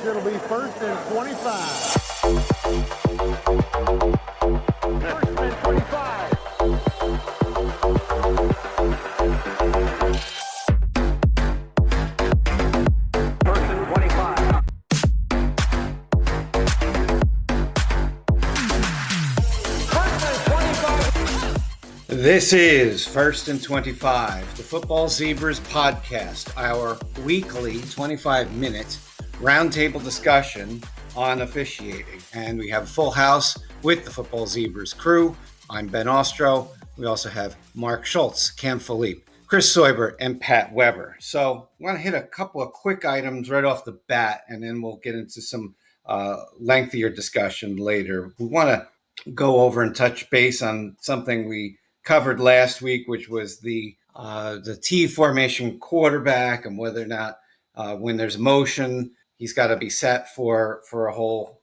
it'll be 1st and 25. 1st and 25. This is 1st and 25, the Football Zebras podcast, our weekly 25-minute roundtable discussion on officiating. And we have a full house with the Football Zebras crew. I'm Ben Ostro. We also have Mark Schultz, Cam Philippe, Chris Soibert, and Pat Weber. So I want to hit a couple of quick items right off the bat, and then we'll get into some lengthier discussion later. We want to go over and touch base on something we covered last week, which was the T formation quarterback and whether or not when there's motion, he's got to be set for a whole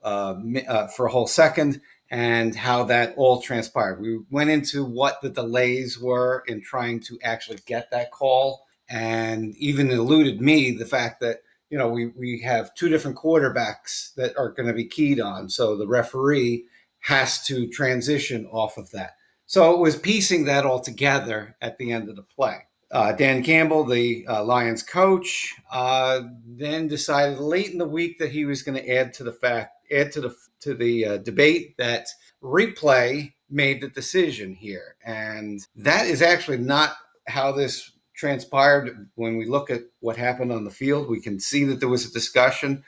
second, and how that all transpired. We went into what the delays were in trying to actually get that call, and even eluded me the fact that we have two different quarterbacks that are going to be keyed on, so the referee has to transition off of that. So it was piecing that all together at the end of the play. Dan Campbell, the Lions coach, then decided late in the week that he was going to add to the debate that replay made the decision here, and that is actually not how this transpired. When we look at what happened on the field, we can see that there was a discussion.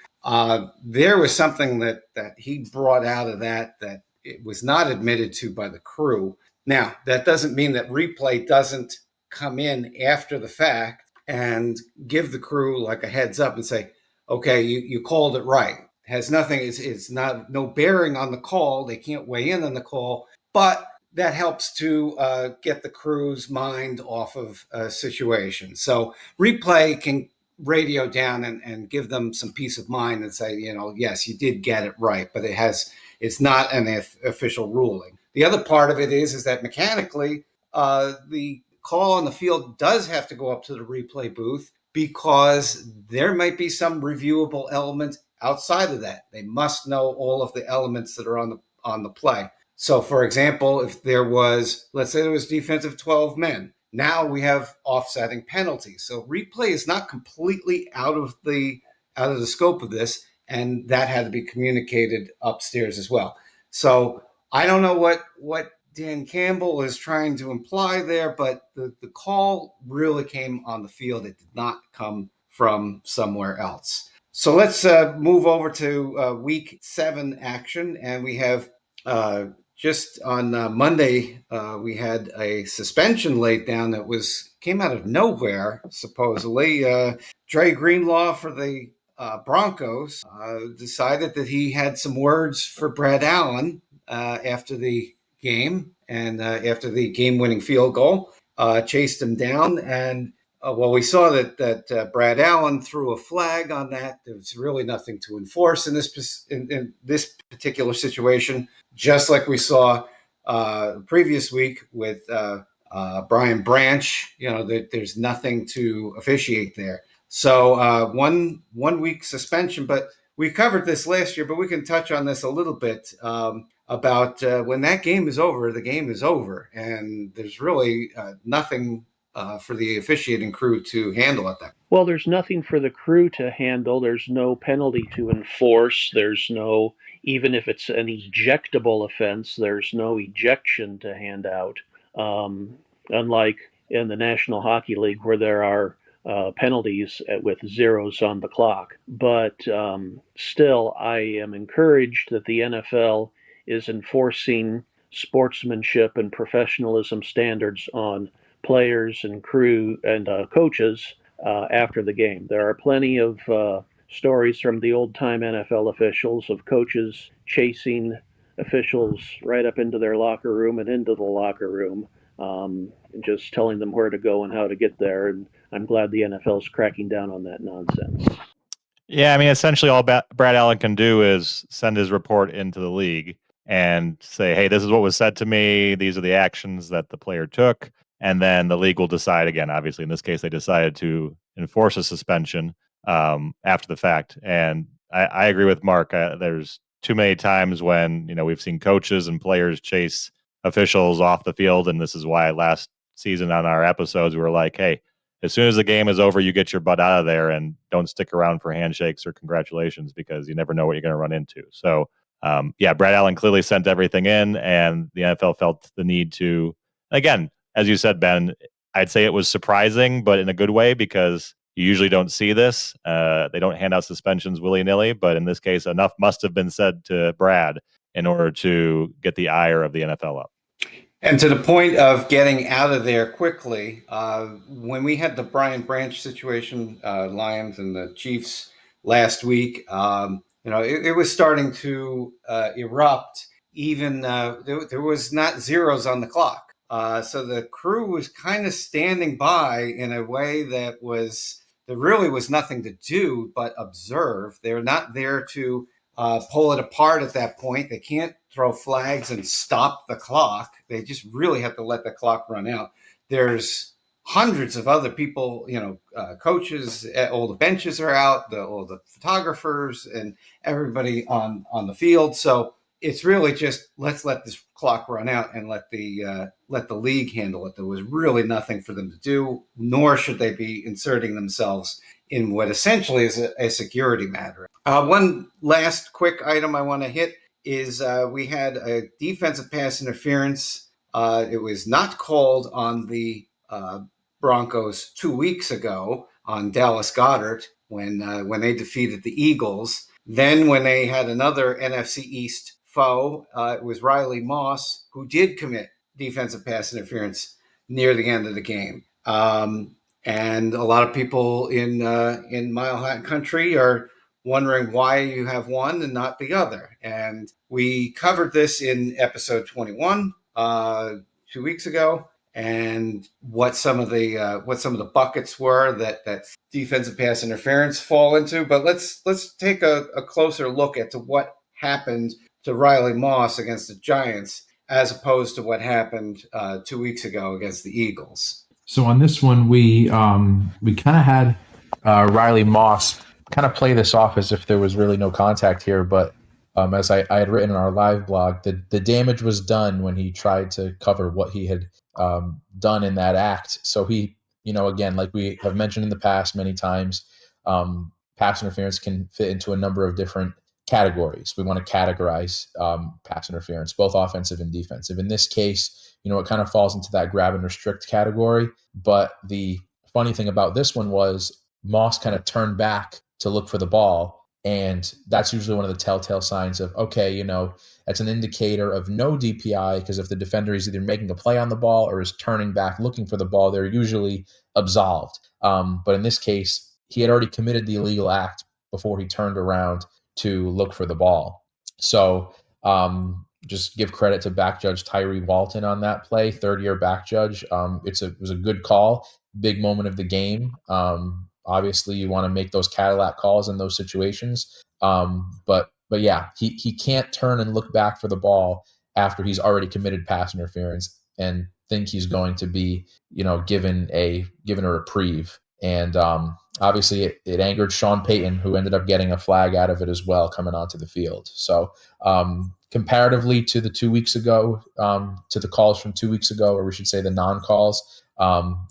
There was something that he brought out of that it was not admitted to by the crew. Now, that doesn't mean that replay doesn't come in after the fact and give the crew like a heads up and say, okay, you called it right. It has nothing, it's not no bearing on the call. They can't weigh in on the call, but that helps to get the crew's mind off of a situation. So replay can radio down and give them some peace of mind and say, yes, you did get it right, but it's not an official ruling. The other part of it is that mechanically, the call on the field does have to go up to the replay booth because there might be some reviewable element outside of that. They must know all of the elements that are on the play. So, for example, if let's say there was defensive 12 men, now we have offsetting penalties. So replay is not completely out of the scope of this, and that had to be communicated upstairs as well. So I don't know what Dan Campbell is trying to imply there, but the call really came on the field. It did not come from somewhere else. So let's move over to week 7 action, and we have just on Monday, we had a suspension laid down that came out of nowhere, supposedly. Dre Greenlaw for the Broncos decided that he had some words for Brad Allen after the game and after the game-winning field goal, chased him down. And we saw that Brad Allen threw a flag on that. There was really nothing to enforce in this particular situation, just like we saw previous week with Brian Branch. There's nothing to officiate there. So 1 week suspension, but we covered this last year, but we can touch on this a little bit about when that game is over, the game is over, and there's really nothing for the officiating crew to handle at that. Well, there's nothing for the crew to handle. There's no penalty to enforce. There's no, even if it's an ejectable offense, there's no ejection to hand out. Unlike in the National Hockey League where there are penalties with zeros on the clock. But still, I am encouraged that the NFL is enforcing sportsmanship and professionalism standards on players and crew and coaches after the game. There are plenty of stories from the old-time NFL officials of coaches chasing officials right up into their locker room and into the locker room, just telling them where to go and how to get there. And I'm glad the NFL is cracking down on that nonsense. Yeah, I mean, essentially all Brad Allen can do is send his report into the league and say, hey, this is what was said to me. These are the actions that the player took. And then the league will decide again. Obviously, in this case, they decided to enforce a suspension after the fact. And I agree with Mark. There's too many times when, we've seen coaches and players chase officials off the field. And this is why last season on our episodes, we were like, hey, as soon as the game is over, you get your butt out of there and don't stick around for handshakes or congratulations, because you never know what you're going to run into. So, Brad Allen clearly sent everything in, and the NFL felt the need to, again, as you said, Ben, I'd say it was surprising, but in a good way, because you usually don't see this. They don't hand out suspensions willy-nilly, but in this case, enough must have been said to Brad in order to get the ire of the NFL up. And to the point of getting out of there quickly, when we had the Brian Branch situation, Lions and the Chiefs last week, it was starting to erupt. Even there was not zeros on the clock. So the crew was kind of standing by in a way that there really was nothing to do but observe. They're not there to pull it apart at that point. They can't throw flags and stop the clock. They just really have to let the clock run out. There's hundreds of other people, coaches, all the benches are out, all the photographers and everybody on the field. So it's really just, let's let this clock run out and let the league handle it. There was really nothing for them to do, nor should they be inserting themselves in what essentially is a security matter. One last quick item I want to hit is we had a defensive pass interference. It was not called on the Broncos 2 weeks ago on Dallas Goedert when they defeated the Eagles. Then when they had another NFC East foe, it was Riley Moss who did commit defensive pass interference near the end of the game. And a lot of people in Mile High Country are wondering why you have one and not the other. And we covered this in episode 21 2 weeks ago, and what some of the buckets were that defensive pass interference fall into. But let's take a closer look at what happened to Riley Moss against the Giants as opposed to what happened 2 weeks ago against the Eagles. So on this one, we kind of had Riley Moss kind of play this off as if there was really no contact here, but as I had written in our live blog, the damage was done when he tried to cover what he had done in that act. So he, again, like we have mentioned in the past many times, pass interference can fit into a number of different categories. We want to categorize pass interference, both offensive and defensive. In this case, it kind of falls into that grab and restrict category. But the funny thing about this one was Moss kind of turned back to look for the ball. And that's usually one of the telltale signs of, okay, that's an indicator of no DPI, because if the defender is either making a play on the ball or is turning back looking for the ball, they're usually absolved. But in this case, he had already committed the illegal act before he turned around to look for the ball. So just give credit to back judge Tyree Walton on that play, third-year back judge. It was a good call, big moment of the game. Obviously, you want to make those Cadillac calls in those situations. But yeah, he can't turn and look back for the ball after he's already committed pass interference and think he's going to be, given a reprieve. And obviously, it angered Sean Payton, who ended up getting a flag out of it as well coming onto the field. So comparatively to the 2 weeks ago, to the calls from 2 weeks ago, or we should say the non-calls,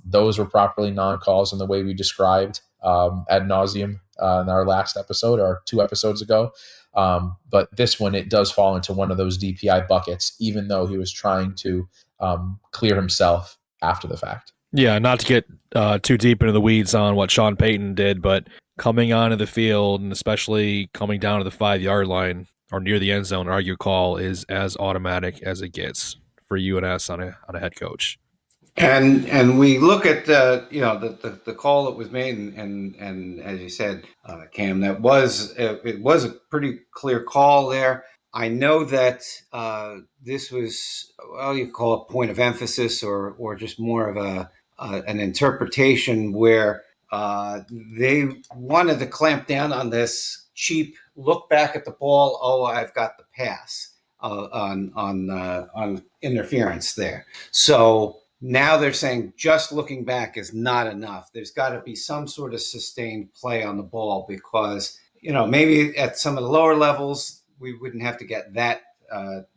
those were properly non-calls in the way we described ad nauseum in our last episode or 2 episodes ago. But this one, it does fall into one of those DPI buckets, even though he was trying to clear himself after the fact. Yeah, not to get too deep into the weeds on what Sean Payton did, but coming onto the field and especially coming down to the 5-yard line or near the end zone, argue call is as automatic as it gets for UNS on a head coach. And we look at the call that was made, and as you said, Cam, it was a pretty clear call there. I know that this was, well, you call it point of emphasis or just more of an interpretation where they wanted to clamp down on this cheap look back at the ball. Oh, I've got the pass on interference there. So now they're saying just looking back is not enough. There's got to be some sort of sustained play on the ball, because maybe at some of the lower levels, we wouldn't have to get that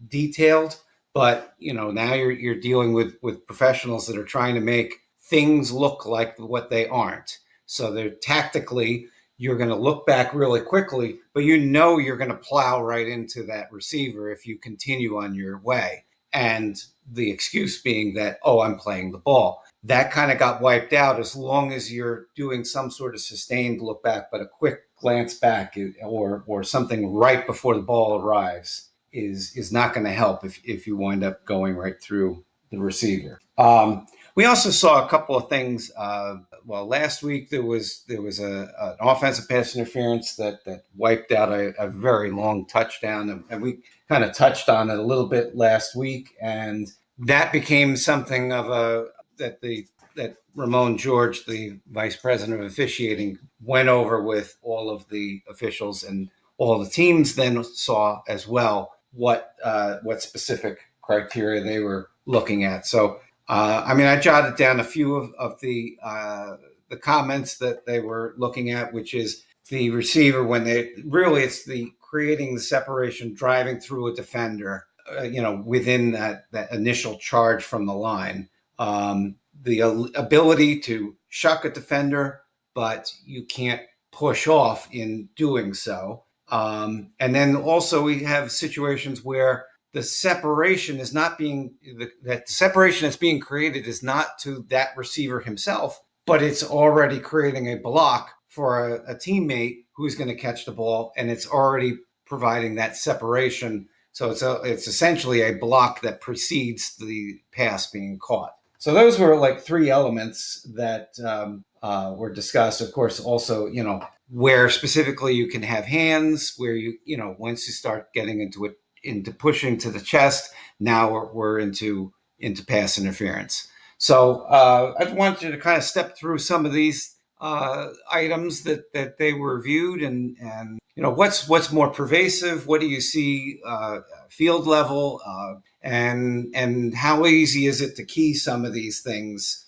detailed. But, now you're dealing with professionals that are trying to make things look like what they aren't. So they're tactically, you're going to look back really quickly, but you're going to plow right into that receiver if you continue on your way. And the excuse being that, oh, I'm playing the ball. That kind of got wiped out as long as you're doing some sort of sustained look back, but a quick glance back or something right before the ball arrives is not going to help if you wind up going right through the receiver. We also saw a couple of things. Last week there was an offensive pass interference that wiped out a very long touchdown, and we kind of touched on it a little bit last week, and that became something of that Ramon George, the vice president of officiating, went over with all of the officials, and all the teams then saw as well what specific criteria they were looking at. So, I jotted down a few of the comments that they were looking at, which is the receiver when it's the creating the separation, driving through a defender, within that initial charge from the line. The ability to shuck a defender, but you can't push off in doing so. And then also we have situations where the separation is not being that separation that's being created is not to that receiver himself, but it's already creating a block for a teammate who's going to catch the ball, and it's already providing that separation. So it's essentially a block that precedes the pass being caught. So those were like three elements that were discussed. Of course, also, where specifically you can have hands, where once you start getting into pushing to the chest, now we're into pass interference. So I wanted to kind of step through some of these items that they were reviewed, and what's more pervasive. What do you see field level, and how easy is it to key some of these things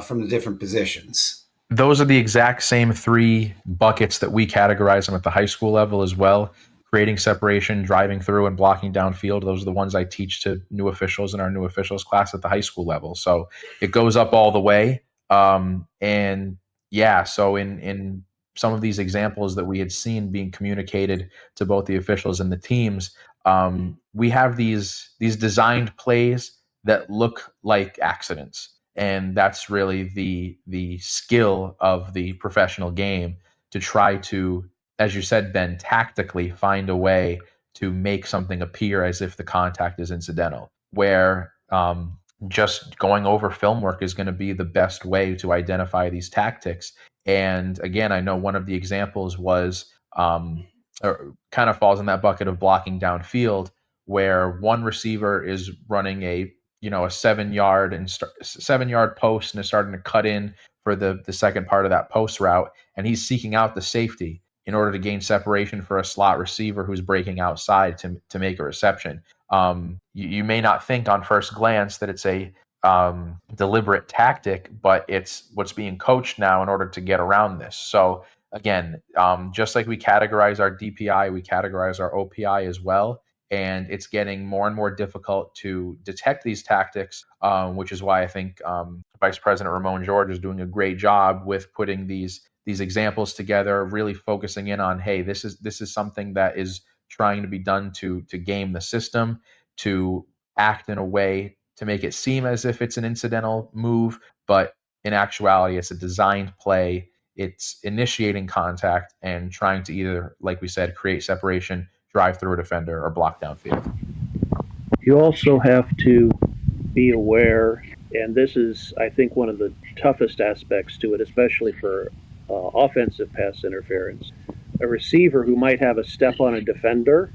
from the different positions? Those are the exact same three buckets that we categorize them at the high school level as well. Creating separation, driving through, and blocking downfield. Those are the ones I teach to new officials in our new officials class at the high school level. So it goes up all the way. And yeah, so in some of these examples that we had seen being communicated to both the officials and the teams, we have these designed plays that look like accidents. And that's really the skill of the professional game, to try to, as you said, Ben, tactically find a way to make something appear as if the contact is incidental, where just going over film work is going to be the best way to identify these tactics. And again, I know one of the examples was or kind of falls in that bucket of blocking downfield, where one receiver is running a 7-yard post and is starting to cut in for the second part of that post route, and he's seeking out the safety in order to gain separation for a slot receiver who's breaking outside to make a reception. You may not think on first glance that it's a deliberate tactic, but it's what's being coached now in order to get around this. So again, just like we categorize our DPI, we categorize our OPI as well. And it's getting more and more difficult to detect these tactics, which is why I think Vice President Ramon George is doing a great job with putting these examples together, really focusing in on, hey, this is something that is trying to be done to game the system, to act in a way to make it seem as if it's an incidental move, but in actuality, it's a designed play. It's initiating contact and trying to either, like we said, create separation, drive through a defender, or block downfield. You also have to be aware, and this is, I think, one of the toughest aspects to it, especially for offensive pass interference. A receiver who might have a step on a defender,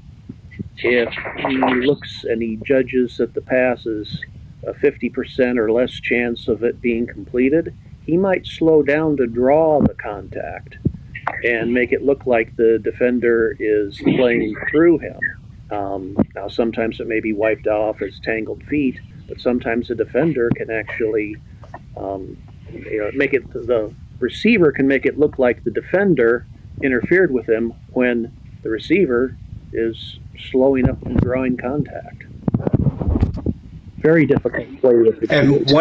if he looks and he judges that the pass is a 50% or less chance of it being completed, he might slow down to draw the contact and make it look like the defender is playing through him. Now, sometimes it may be wiped off as tangled feet, but sometimes the defender can actually make it, the receiver can make it look like the defender interfered with him when the receiver is slowing up and drawing contact. Very difficult play to And officiate.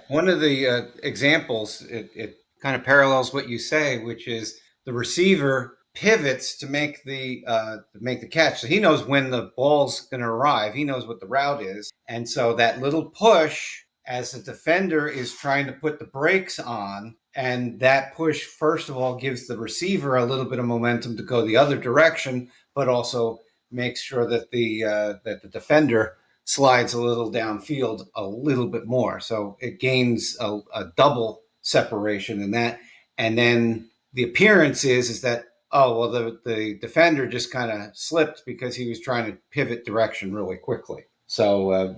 one of the examples, it kind of parallels what you say, which is the receiver pivots to make the catch. So he knows when the ball's going to arrive. He knows what the route is, and so that little push as the defender is trying to put the brakes on, and that push first of all gives the receiver a little bit of momentum to go the other direction, but also makes sure that the defender slides a little downfield a little bit more. So it gains a double separation in that. And then the appearance is that, oh, well, the defender just kind of slipped because he was trying to pivot direction really quickly. So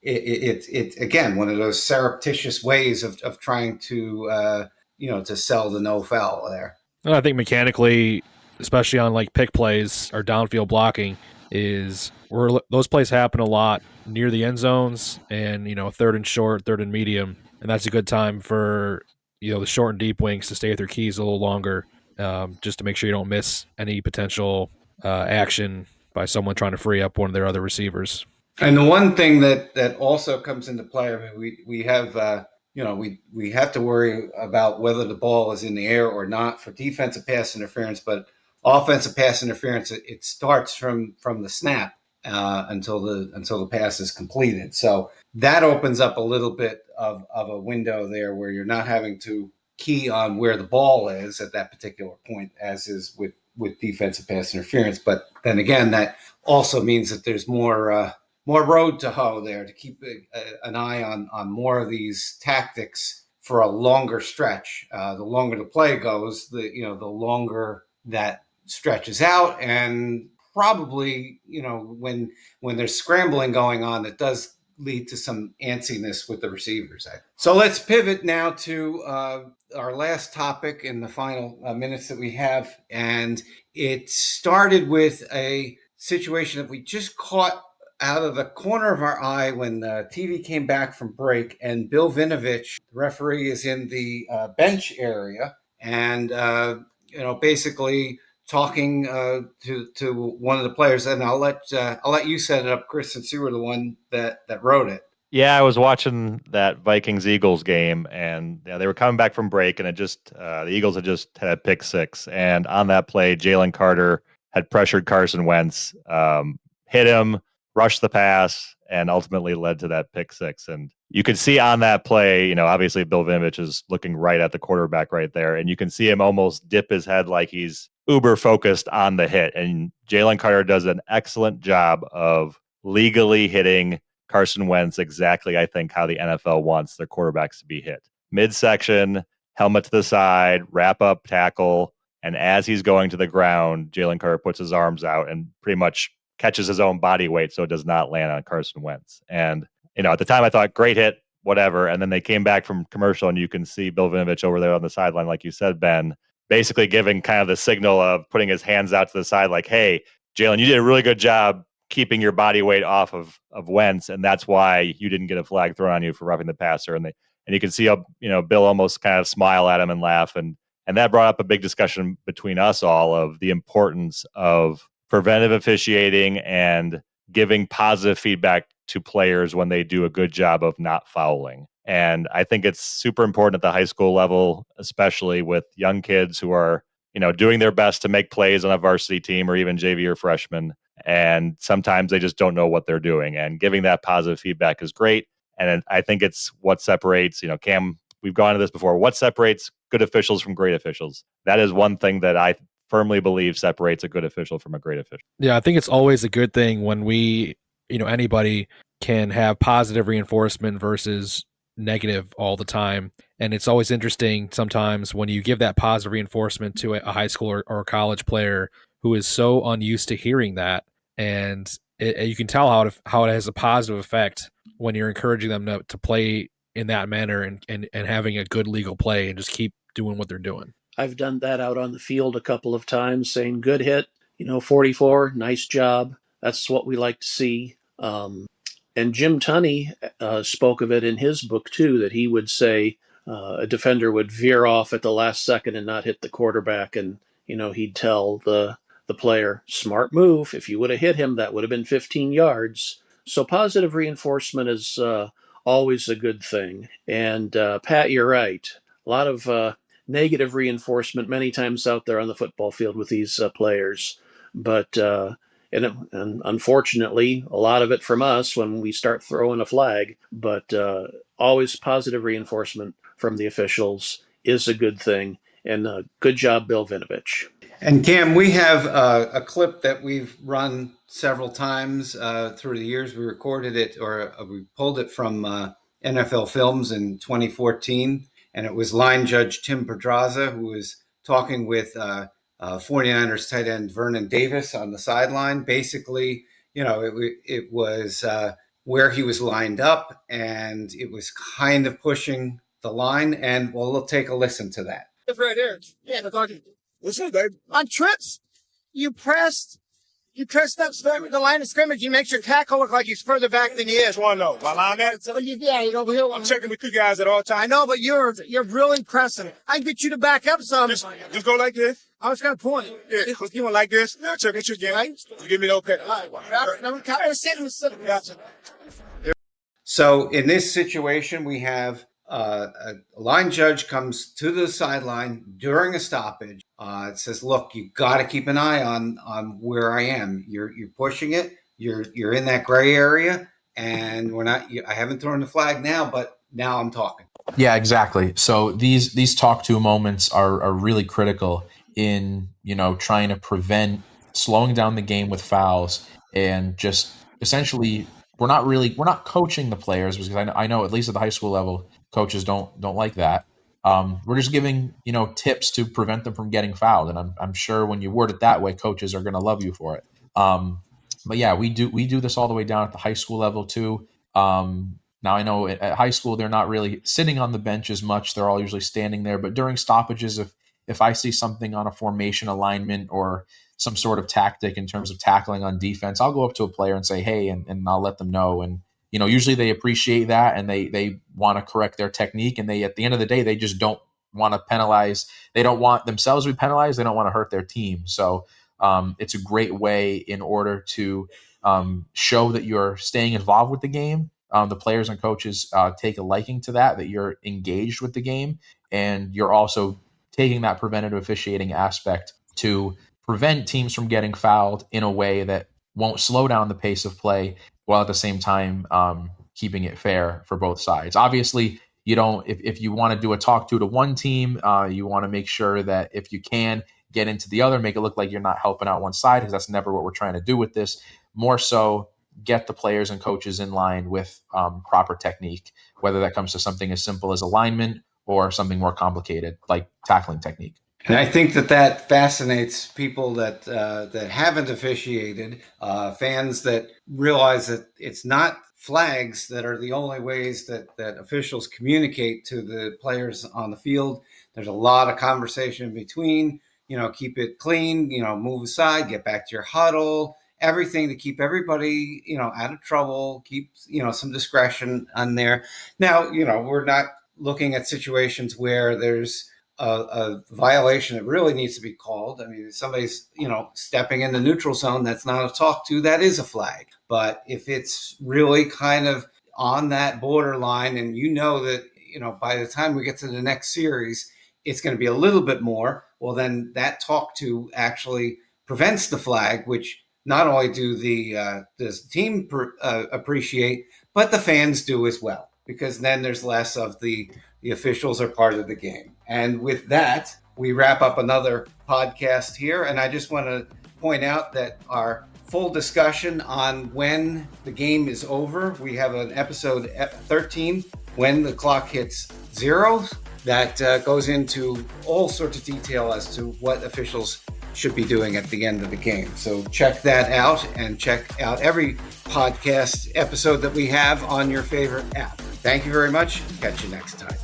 it's again one of those surreptitious ways of trying to sell the no foul there. And I think mechanically, especially on like pick plays or downfield blocking, is where those plays happen a lot near the end zones and third and short, third and medium, and that's a good time for the short and deep wings to stay with their keys a little longer, just to make sure you don't miss any potential action by someone trying to free up one of their other receivers. And the one thing that also comes into play, I mean, we have we have to worry about whether the ball is in the air or not for defensive pass interference, but offensive pass interference it starts from the snap until the pass is completed. So that opens up a little bit of a window there where you're not having to key on where the ball is at that particular point, as is with defensive pass interference. But then again, that also means that there's more road to hoe there to keep an eye on more of these tactics for a longer stretch. The longer the play goes, the longer that stretches out, and probably when there's scrambling going on, it does lead to some antsiness with the receivers. So let's pivot now to our last topic in the final minutes that we have, and it started with a situation that we just caught out of the corner of our eye when the TV came back from break, and Bill Vinovich, the referee, is in the bench area, and basically talking to one of the players. And I'll let you set it up, Chris, since you were the one that wrote it. Yeah, I was watching that Vikings Eagles game, and they were coming back from break, and the Eagles had just had a pick six, and on that play, Jalen Carter had pressured Carson Wentz, hit him, rushed the pass, and ultimately led to that pick six. And you could see on that play, obviously Bill Vinovich is looking right at the quarterback right there, and you can see him almost dip his head like he's uber focused on the hit. And Jalen Carter does an excellent job of legally hitting Carson Wentz exactly, I think, how the NFL wants their quarterbacks to be hit. Midsection, helmet to the side, wrap up tackle, and as he's going to the ground, Jalen Carter puts his arms out and pretty much catches his own body weight so it does not land on Carson Wentz. And, at the time I thought, great hit, whatever. And then they came back from commercial and you can see Bill Vinovich over there on the sideline, like you said, Ben, basically giving kind of the signal of putting his hands out to the side like, hey, Jalen, you did a really good job keeping your body weight off of Wentz, and that's why you didn't get a flag thrown on you for roughing the passer. And you can see Bill almost kind of smile at him and laugh, and that brought up a big discussion between us all of the importance of preventive officiating and giving positive feedback to players when they do a good job of not fouling. And I think it's super important at the high school level, especially with young kids who are doing their best to make plays on a varsity team or even JV or freshman. And sometimes they just don't know what they're doing. And giving that positive feedback is great. And I think it's what separates, Cam, we've gone to this before, what separates good officials from great officials. That is one thing that I firmly believe separates a good official from a great official. Yeah, I think it's always a good thing when anybody can have positive reinforcement versus negative all the time. And it's always interesting sometimes when you give that positive reinforcement to a high school or a college player who is so unused to hearing that. And you can tell how it has a positive effect when you're encouraging them to play in that manner and having a good legal play and just keep doing what they're doing. I've done that out on the field a couple of times, saying, good hit, 44, nice job. That's what we like to see. And Jim Tunney spoke of it in his book, too, that he would say, a defender would veer off at the last second and not hit the quarterback, and he'd tell the player, "Smart move. If you would have hit him, that would have been 15 yards." So positive reinforcement is always a good thing. And Pat, you're right. A lot of negative reinforcement many times out there on the football field with these players, but and unfortunately, a lot of it from us when we start throwing a flag. But always positive reinforcement from the officials is a good thing. And good job, Bill Vinovich. And Cam, we have a clip that we've run several times through the years. We recorded it, or we pulled it from NFL Films in 2014, and it was line judge Tim Pedraza, who was talking with 49ers tight end Vernon Davis on the sideline. Basically, it was where he was lined up, and it was kind of pushing the line. And we'll take a listen to that. It's right there. Yeah, they're talking. Listen, babe. On trips, you pressed up the line of scrimmage. You make your tackle look like he's further back than he is. One though, my line that. So yeah, you over here. I'm checking with you guys at all times. I know, but you're really pressing. I can get you to back up some. Just go like this. I was gonna point. Yeah, you went like this. Now check at you again. Right? You give me the okay. All right. Now we're sitting. Gotcha. So in this situation, we have a line judge comes to the sideline during a stoppage. It says, "Look, you got to keep an eye on where I am. You're pushing it. You're in that gray area, and we're not. I haven't thrown the flag now, but now I'm talking." Yeah, exactly. So these talk to moments are really critical in trying to prevent slowing down the game with fouls, and just essentially we're not coaching the players, because I know at least at the high school level coaches don't like that. We're just giving tips to prevent them from getting fouled, and I'm sure when you word it that way, coaches are going to love you for it. But yeah, we do this all the way down at the high school level too. Now I know at high school they're not really sitting on the bench as much; they're all usually standing there. But during stoppages, if I see something on a formation alignment or some sort of tactic in terms of tackling on defense, I'll go up to a player and say, "Hey," and I'll let them know. And usually they appreciate that, and they want to correct their technique. And they, at the end of the day, they just don't want to penalize. They don't want themselves to be penalized. They don't want to hurt their team. So it's a great way in order to show that you're staying involved with the game. The players and coaches take a liking to that you're engaged with the game, and you're also taking that preventative officiating aspect to prevent teams from getting fouled in a way that won't slow down the pace of play, while at the same time keeping it fair for both sides. Obviously, you don't. If you want to do a talk to one team, you want to make sure that if you can get into the other, make it look like you're not helping out one side, because that's never what we're trying to do with this. More so, get the players and coaches in line with proper technique, whether that comes to something as simple as alignment or something more complicated like tackling technique. And I think that fascinates people that haven't officiated, fans that realize that it's not flags that are the only ways that officials communicate to the players on the field. There's a lot of conversation in between, keep it clean, move aside, get back to your huddle, everything to keep everybody, out of trouble, keep, some discretion on there. Now, we're not looking at situations where there's a violation that really needs to be called. I mean, if somebody's, stepping in the neutral zone, that's not a talk to, that is a flag. But if it's really kind of on that borderline, and that, by the time we get to the next series, it's going to be a little bit more, well, then that talk to actually prevents the flag, which not only do the team appreciate, but the fans do as well, because then there's less of the officials are part of the game. And with that, we wrap up another podcast here. And I just want to point out that our full discussion on when the game is over, we have an episode 13, when the clock hits 0, that goes into all sorts of detail as to what officials should be doing at the end of the game. So check that out, and check out every podcast episode that we have on your favorite app. Thank you very much. Catch you next time.